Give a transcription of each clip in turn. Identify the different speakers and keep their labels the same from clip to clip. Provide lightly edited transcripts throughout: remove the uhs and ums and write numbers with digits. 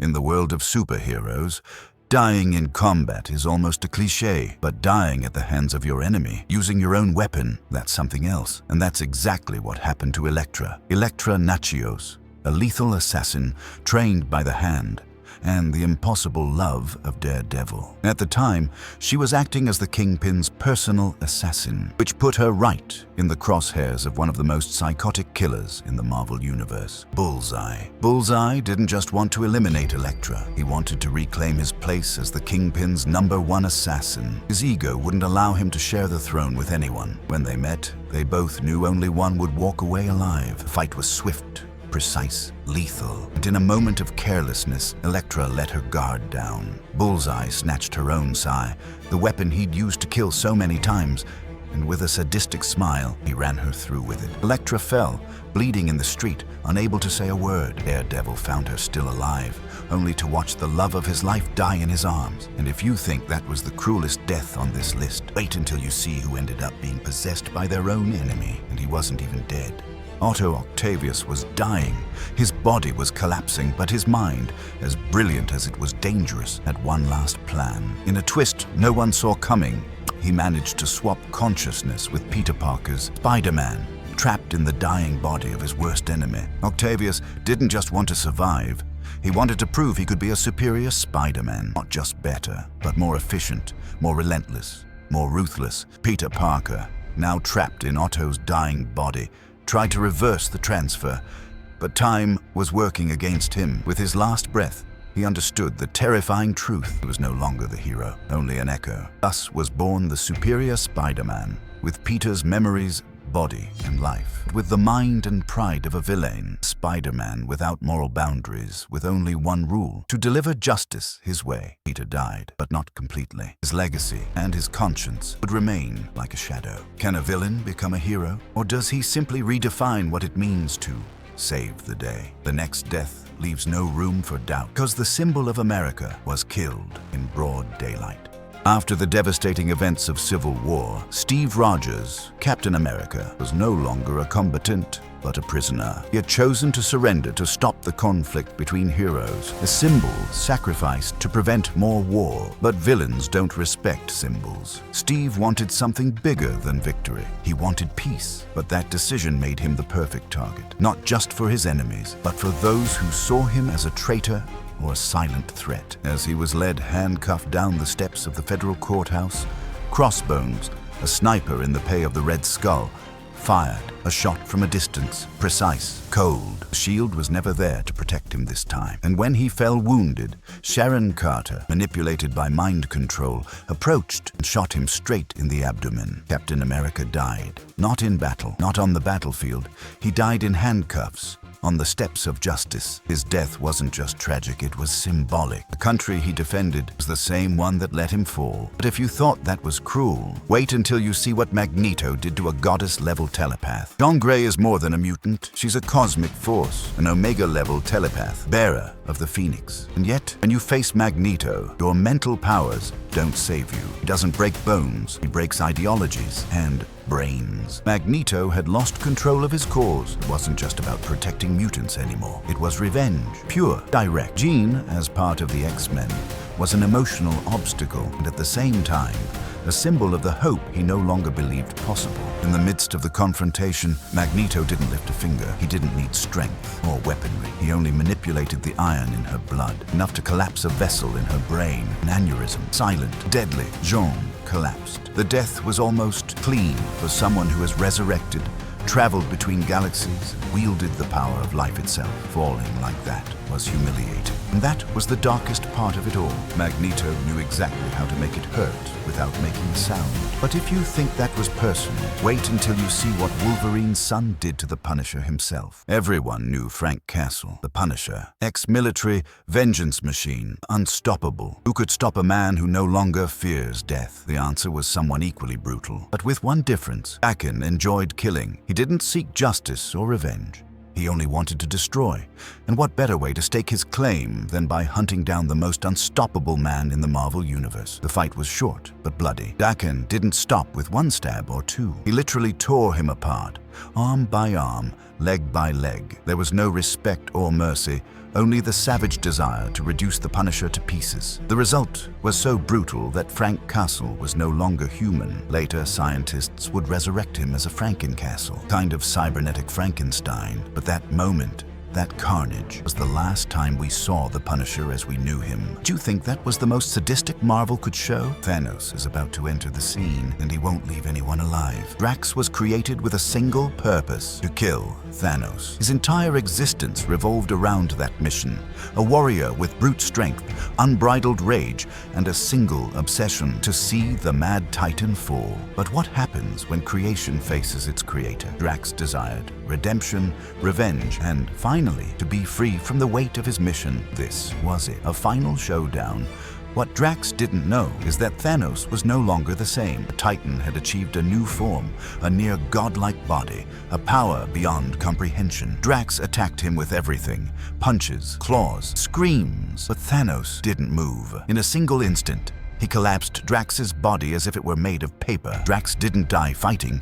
Speaker 1: In the world of superheroes, dying in combat is almost a cliché, but dying at the hands of your enemy, using your own weapon, that's something else. And that's exactly what happened to Elektra. Elektra Natchios, a lethal assassin trained by the Hand, and the impossible love of Daredevil. At the time, she was acting as the Kingpin's personal assassin, which put her right in the crosshairs of one of the most psychotic killers in the Marvel Universe, Bullseye. Bullseye didn't just want to eliminate Elektra, he wanted to reclaim his place as the Kingpin's #1 assassin. His ego wouldn't allow him to share the throne with anyone. When they met, they both knew only one would walk away alive. The fight was swift, precise, lethal, and in a moment of carelessness, Elektra let her guard down. Bullseye snatched her own sai, the weapon he'd used to kill so many times, and with a sadistic smile, he ran her through with it. Elektra fell, bleeding in the street, unable to say a word. Daredevil found her still alive, only to watch the love of his life die in his arms. And if you think that was the cruelest death on this list, wait until you see who ended up being possessed by their own enemy, and he wasn't even dead. Octavius was dying. His body was collapsing, but his mind, as brilliant as it was dangerous, had one last plan. In a twist no one saw coming, he managed to swap consciousness with Peter Parker's Spider-Man, trapped in the dying body of his worst enemy. Octavius didn't just want to survive. He wanted to prove he could be a superior Spider-Man, not just better, but more efficient, more relentless, more ruthless. Peter Parker, now trapped in Otto's dying body, tried to reverse the transfer, but time was working against him. With his last breath, he understood the terrifying truth. He was no longer the hero, only an echo. Thus was born the superior Spider-Man, with Peter's memories, body, and life. With the mind and pride of a villain, Spider-Man without moral boundaries, with only one rule: to deliver justice his way. Peter died, but not completely. His legacy and his conscience would remain like a shadow. Can a villain become a hero? Or does he simply redefine what it means to save the day? The next death leaves no room for doubt, because the symbol of America was killed in broad daylight. After the devastating events of Civil War, Steve Rogers, Captain America, was no longer a combatant, but a prisoner. He had chosen to surrender to stop the conflict between heroes, a symbol sacrificed to prevent more war. But villains don't respect symbols. Steve wanted something bigger than victory. He wanted peace, but that decision made him the perfect target, not just for his enemies, but for those who saw him as a traitor or a silent threat. As he was led handcuffed down the steps of the federal courthouse, Crossbones, a sniper in the pay of the Red Skull, fired a shot from a distance, precise, cold. The shield was never there to protect him this time. And when he fell wounded, Sharon Carter, manipulated by mind control, approached and shot him straight in the abdomen. Captain America died. Not in battle, not on the battlefield. He died in handcuffs, on the steps of justice. His death wasn't just tragic, it was symbolic. The country he defended was the same one that let him fall. But if you thought that was cruel, wait until you see what Magneto did to a goddess-level telepath. Jean Grey is more than a mutant. She's a cosmic force, an Omega-level telepath, bearer of the Phoenix. And yet, when you face Magneto, your mental powers don't save you. He doesn't break bones, he breaks ideologies and brains. Magneto had lost control of his cause. It wasn't just about protecting mutants anymore. It was revenge, pure, direct. Jean, as part of the X-Men, was an emotional obstacle and at the same time, a symbol of the hope he no longer believed possible. In the midst of the confrontation, Magneto didn't lift a finger. He didn't need strength or weaponry. He only manipulated the iron in her blood, enough to collapse a vessel in her brain. An aneurysm, silent, deadly. Jean collapsed. The death was almost clean for someone who has resurrected, traveled between galaxies, wielded the power of life itself. Falling like that was humiliating. And that was the darkest part of it all. Magneto knew exactly how to make it hurt without making a sound. But if you think that was personal, wait until you see what Wolverine's son did to the Punisher himself. Everyone knew Frank Castle, the Punisher, ex-military vengeance machine, unstoppable. Who could stop a man who no longer fears death? The answer was someone equally brutal, but with one difference. Daken enjoyed killing. He didn't seek justice or revenge. He only wanted to destroy. And what better way to stake his claim than by hunting down the most unstoppable man in the Marvel Universe? The fight was short, but bloody. Daken didn't stop with one stab or two. He literally tore him apart, arm by arm, leg by leg. There was no respect or mercy, only the savage desire to reduce the Punisher to pieces. The result was so brutal that Frank Castle was no longer human. Later, scientists would resurrect him as a Frankencastle, kind of cybernetic Frankenstein. But that moment, that carnage, was the last time we saw the Punisher as we knew him. Do you think that was the most sadistic Marvel could show? Thanos is about to enter the scene, and he won't leave anyone alive. Drax was created with a single purpose: to kill Thanos. His entire existence revolved around that mission. A warrior with brute strength, unbridled rage, and a single obsession: to see the Mad Titan fall. But what happens when creation faces its creator? Drax desired redemption, revenge, and finally, to be free from the weight of his mission. This was it, a final showdown. What Drax didn't know is that Thanos was no longer the same. The Titan had achieved a new form, a near godlike body, a power beyond comprehension. Drax attacked him with everything: punches, claws, screams. But Thanos didn't move. In a single instant, he collapsed Drax's body as if it were made of paper. Drax didn't die fighting.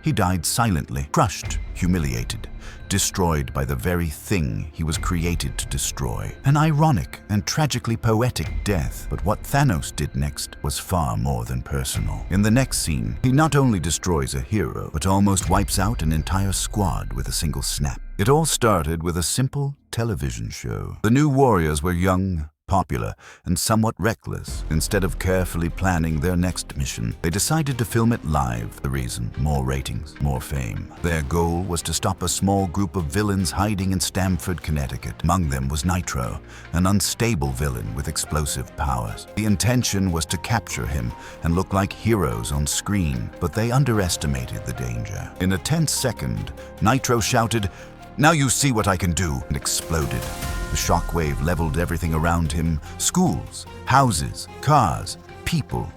Speaker 1: He died silently, crushed, humiliated, destroyed by the very thing he was created to destroy. An ironic and tragically poetic death. But what Thanos did next was far more than personal. In the next scene, he not only destroys a hero, but almost wipes out an entire squad with a single snap. It all started with a simple television show. The new warriors were young, popular, and somewhat reckless. Instead of carefully planning their next mission, they decided to film it live. The reason? More ratings, more fame. Their goal was to stop a small group of villains hiding in Stamford, Connecticut. Among them was Nitro, an unstable villain with explosive powers. The intention was to capture him and look like heroes on screen, but they underestimated the danger. In a tense second, Nitro shouted, "Now you see what I can do," and exploded. The shockwave leveled everything around him: schools, houses, cars, people.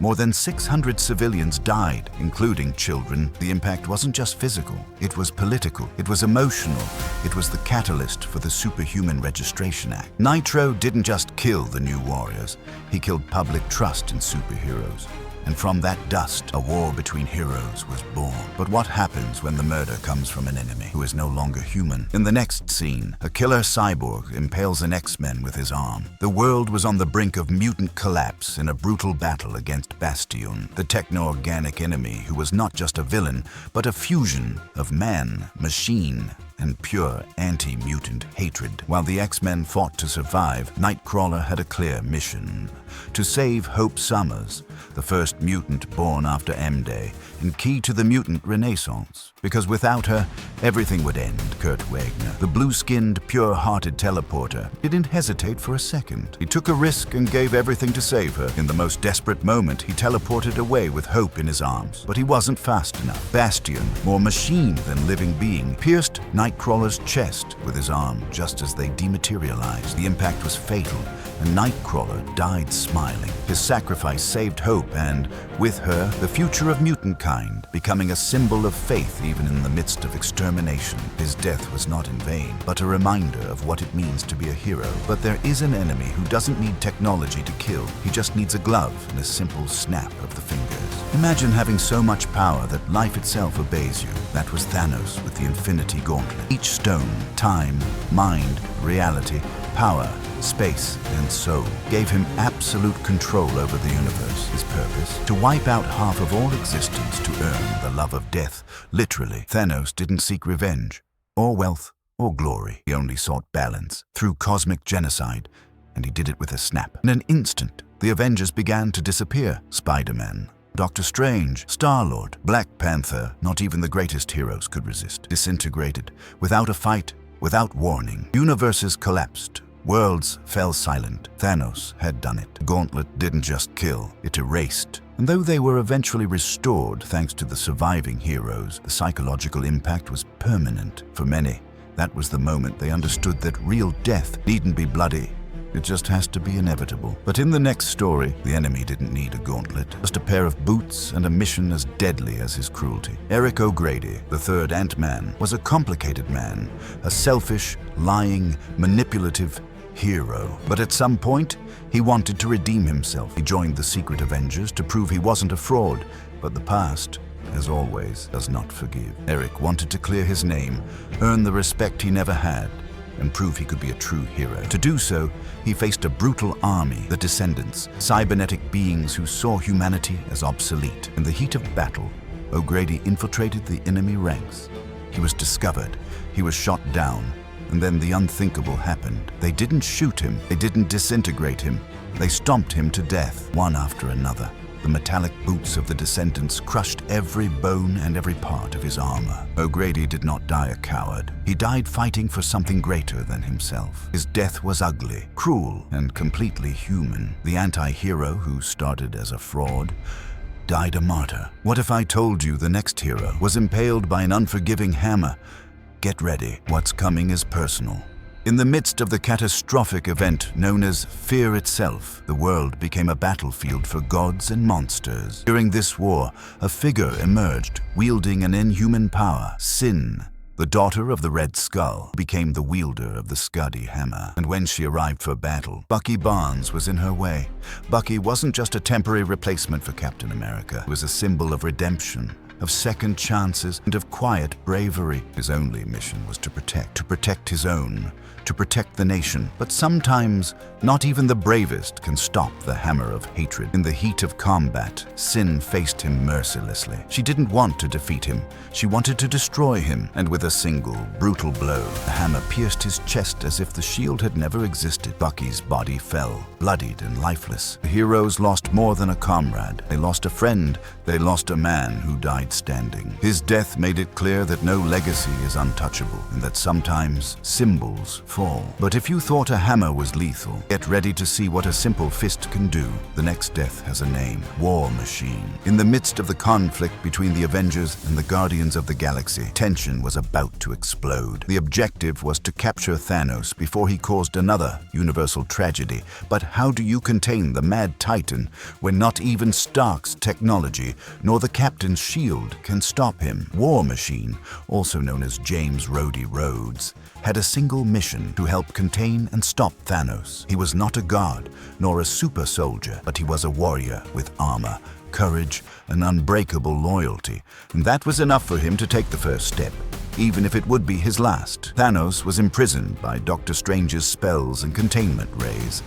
Speaker 1: More than 600 civilians died, including children. The impact wasn't just physical, it was political, it was emotional, it was the catalyst for the Superhuman Registration Act. Nitro didn't just kill the new warriors, he killed public trust in superheroes. And from that dust, a war between heroes was born. But what happens when the murder comes from an enemy who is no longer human? In the next scene, a killer cyborg impales an X-Men with his arm. The world was on the brink of mutant collapse in a brutal battle against Bastion, the techno-organic enemy who was not just a villain, but a fusion of man, machine, and pure anti-mutant hatred. While the X-Men fought to survive, Nightcrawler had a clear mission: to save Hope Summers, the first mutant born after M-Day, and key to the mutant renaissance. Because without her, everything would end. Kurt Wagner, the blue-skinned, pure-hearted teleporter, didn't hesitate for a second. He took a risk and gave everything to save her. In the most desperate moment, he teleported away with Hope in his arms. But he wasn't fast enough. Bastion, more machine than living being, pierced Nightcrawler's chest with his arm just as they dematerialized. The impact was fatal, and Nightcrawler died smiling. His sacrifice saved Hope and, with her, the future of mutant kind, becoming a symbol of faith even in the midst of extermination. His death was not in vain, but a reminder of what it means to be a hero. But there is an enemy who doesn't need technology to kill. He just needs a glove and a simple snap of the fingers. Imagine having so much power that life itself obeys you. That was Thanos with the Infinity Gauntlet. Each stone, time, mind, reality, power, space, and soul gave him absolute control over the universe. His purpose? To wipe out half of all existence to earn the love of death. Literally, Thanos didn't seek revenge, or wealth, or glory. He only sought balance through cosmic genocide, and he did it with a snap. In an instant, the Avengers began to disappear. Spider-Man, Doctor Strange, Star-Lord, Black Panther, not even the greatest heroes could resist. Disintegrated, without a fight, without warning. Universes collapsed. Worlds fell silent. Thanos had done it. The gauntlet didn't just kill, it erased. And though they were eventually restored thanks to the surviving heroes, the psychological impact was permanent. For many, that was the moment they understood that real death needn't be bloody. It just has to be inevitable. But in the next story, the enemy didn't need a gauntlet, just a pair of boots and a mission as deadly as his cruelty. Eric O'Grady, the third Ant-Man, was a complicated man, a selfish, lying, manipulative hero. But at some point, he wanted to redeem himself. He joined the Secret Avengers to prove he wasn't a fraud, but the past as always, does not forgive. Eric wanted to clear his name, earn the respect he never had, and prove he could be a true hero. To do so, he faced a brutal army, the Descendants, cybernetic beings who saw humanity as obsolete. In the heat of battle, O'Grady infiltrated the enemy ranks. He was discovered, he was shot down, and then the unthinkable happened. They didn't shoot him, they didn't disintegrate him, they stomped him to death, one after another. The metallic boots of the Descendants crushed every bone and every part of his armor. O'Grady did not die a coward. He died fighting for something greater than himself. His death was ugly, cruel, and completely human. The anti-hero, who started as a fraud, died a martyr. What if I told you the next hero was impaled by an unforgiving hammer? Get ready. What's coming is personal. In the midst of the catastrophic event known as Fear itself, the world became a battlefield for gods and monsters. During this war, a figure emerged, wielding an inhuman power. Sin, the daughter of the Red Skull, became the wielder of the Scuddy Hammer. And when she arrived for battle, Bucky Barnes was in her way. Bucky wasn't just a temporary replacement for Captain America. It was a symbol of redemption, of second chances, and of quiet bravery. His only mission was to protect his own, to protect the nation. But sometimes, not even the bravest can stop the hammer of hatred. In the heat of combat, Sin faced him mercilessly. She didn't want to defeat him. She wanted to destroy him. And with a single, brutal blow, the hammer pierced his chest as if the shield had never existed. Bucky's body fell, bloodied and lifeless. The heroes lost more than a comrade. They lost a friend. They lost a man who died standing. His death made it clear that no legacy is untouchable, and that sometimes symbols fall. But if you thought a hammer was lethal, get ready to see what a simple fist can do. The next death has a name: War Machine. In the midst of the conflict between the Avengers and the Guardians of the Galaxy, tension was about to explode. The objective was to capture Thanos before he caused another universal tragedy. But how do you contain the Mad Titan when not even Stark's technology nor the Captain's shield can stop him? War Machine, also known as James Rhodey Rhodes, had a single mission: to help contain and stop Thanos. He was not a god, nor a super soldier, but he was a warrior with armor, courage, and unbreakable loyalty. And that was enough for him to take the first step, even if it would be his last. Thanos was imprisoned by Doctor Strange's spells and containment rays.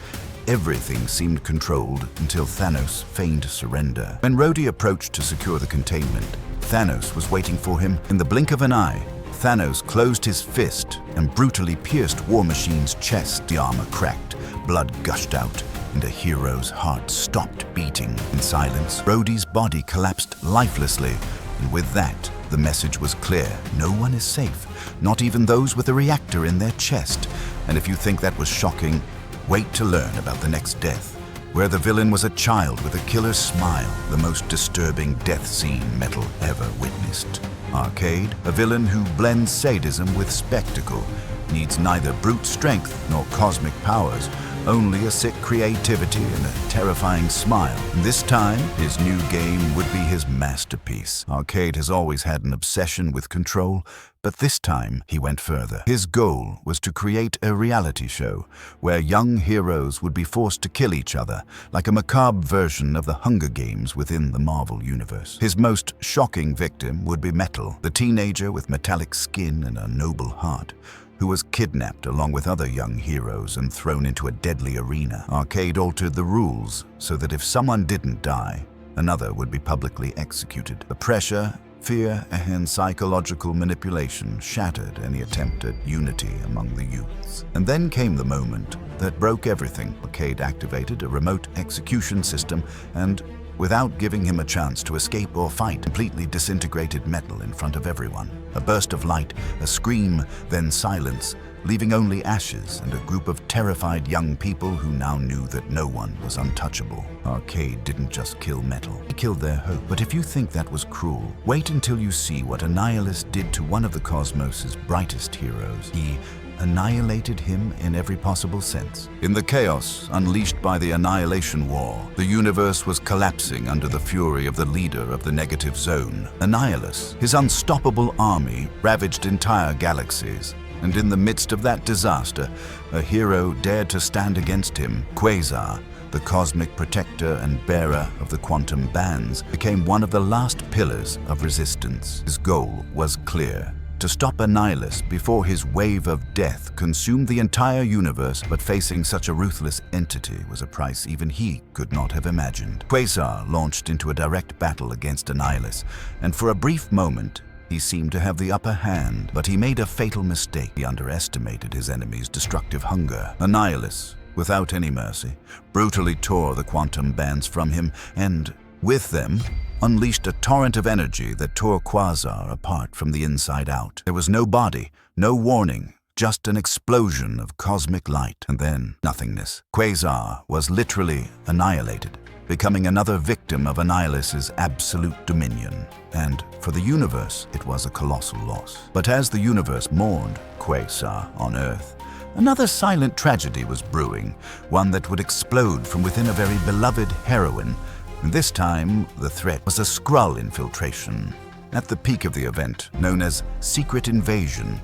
Speaker 1: Everything seemed controlled until Thanos feigned surrender. When Rhodey approached to secure the containment, Thanos was waiting for him. In the blink of an eye, Thanos closed his fist and brutally pierced War Machine's chest. The armor cracked, blood gushed out, and a hero's heart stopped beating. In silence, Rhodey's body collapsed lifelessly, and with that, the message was clear: no one is safe, not even those with a reactor in their chest. And if you think that was shocking, wait to learn about the next death, where the villain was a child with a killer smile, the most disturbing death scene metal ever witnessed. Arcade, a villain who blends sadism with spectacle, needs neither brute strength nor cosmic powers, only a sick creativity and a terrifying smile. And this time, his new game would be his masterpiece. Arcade has always had an obsession with control, but this time he went further. His goal was to create a reality show where young heroes would be forced to kill each other, like a macabre version of the Hunger Games within the Marvel Universe. His most shocking victim would be Metal, the teenager with metallic skin and a noble heart, who was kidnapped along with other young heroes and thrown into a deadly arena. Arcade altered the rules so that if someone didn't die, another would be publicly executed. The pressure, fear, and psychological manipulation shattered any attempt at unity among the youths. And then came the moment that broke everything. Arcade activated a remote execution system and, without giving him a chance to escape or fight, completely disintegrated Metal in front of everyone. A burst of light, a scream, then silence, leaving only ashes and a group of terrified young people who now knew that no one was untouchable. Arcade didn't just kill Metal, he killed their hope. But if you think that was cruel, wait until you see what Annihilus did to one of the cosmos' brightest heroes. He annihilated him in every possible sense. In the chaos unleashed by the Annihilation War, the universe was collapsing under the fury of the leader of the negative zone. Annihilus, his unstoppable army, ravaged entire galaxies. And in the midst of that disaster, a hero dared to stand against him. Quasar, the cosmic protector and bearer of the quantum bands, became one of the last pillars of resistance. His goal was clear: to stop Annihilus before his wave of death consumed the entire universe, but facing such a ruthless entity was a price even he could not have imagined. Quasar launched into a direct battle against Annihilus, and for a brief moment, he seemed to have the upper hand, but he made a fatal mistake. He underestimated his enemy's destructive hunger. Annihilus, without any mercy, brutally tore the quantum bands from him, and with them, unleashed a torrent of energy that tore Quasar apart from the inside out. There was no body, no warning, just an explosion of cosmic light, and then nothingness. Quasar was literally annihilated, becoming another victim of Annihilus's absolute dominion. And for the universe, it was a colossal loss. But as the universe mourned Quasar on Earth, another silent tragedy was brewing, one that would explode from within a very beloved heroine. And this time, the threat was a Skrull infiltration. At the peak of the event, known as Secret Invasion,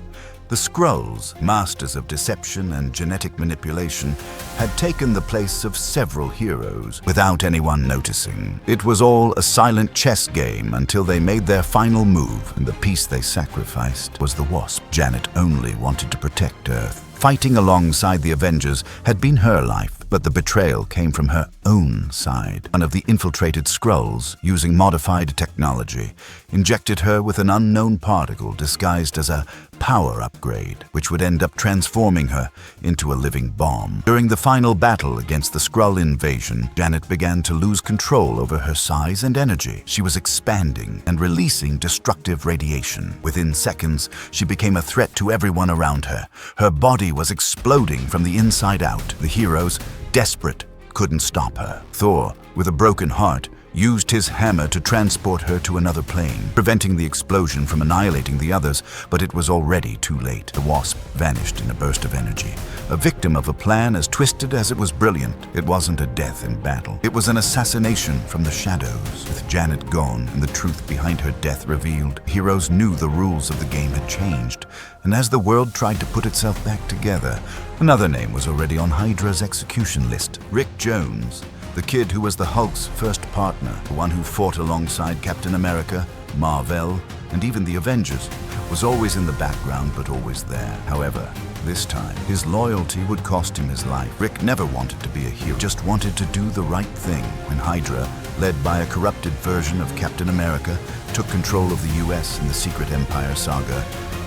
Speaker 1: the Skrulls, masters of deception and genetic manipulation, had taken the place of several heroes without anyone noticing. It was all a silent chess game until they made their final move, and the piece they sacrificed was the Wasp. Janet only wanted to protect Earth. Fighting alongside the Avengers had been her life, but the betrayal came from her own side. One of the infiltrated Skrulls, using modified technology, injected her with an unknown particle disguised as a power upgrade, which would end up transforming her into a living bomb. During the final battle against the Skrull invasion, Janet began to lose control over her size and energy. She was expanding and releasing destructive radiation. Within seconds, she became a threat to everyone around her. Her body was exploding from the inside out. The heroes, desperate, couldn't stop her. Thor, with a broken heart, used his hammer to transport her to another plane, preventing the explosion from annihilating the others, but it was already too late. The Wasp vanished in a burst of energy, a victim of a plan as twisted as it was brilliant. It wasn't a death in battle. It was an assassination from the shadows. With Janet gone and the truth behind her death revealed, heroes knew the rules of the game had changed, and as the world tried to put itself back together, another name was already on Hydra's execution list: Rick Jones. The kid who was the Hulk's first partner, the one who fought alongside Captain America, Marvel, and even the Avengers, was always in the background but always there. However, this time, his loyalty would cost him his life. Rick never wanted to be a hero, just wanted to do the right thing. When Hydra, led by a corrupted version of Captain America, took control of the US in the Secret Empire saga,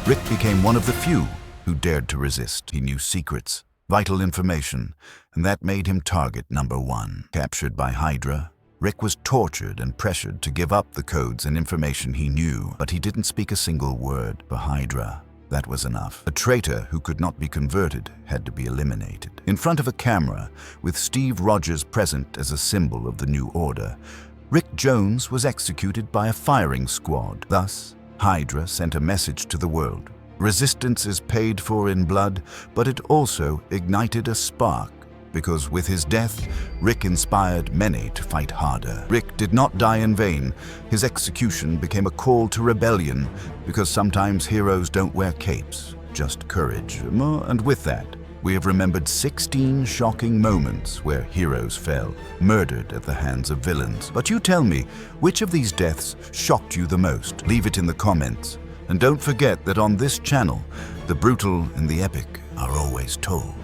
Speaker 1: Rick became one of the few who dared to resist. He knew secrets, vital information, and that made him target number one. Captured by Hydra, Rick was tortured and pressured to give up the codes and information he knew, but he didn't speak a single word. For Hydra, that was enough. A traitor who could not be converted had to be eliminated. In front of a camera, with Steve Rogers present as a symbol of the new order, Rick Jones was executed by a firing squad. Thus, Hydra sent a message to the world. Resistance is paid for in blood, but it also ignited a spark, because with his death, Rick inspired many to fight harder. Rick did not die in vain. His execution became a call to rebellion, because sometimes heroes don't wear capes, just courage. And with that, we have remembered 16 shocking moments where heroes fell, murdered at the hands of villains. But you tell me, which of these deaths shocked you the most? Leave it in the comments. And don't forget that on this channel, the brutal and the epic are always told.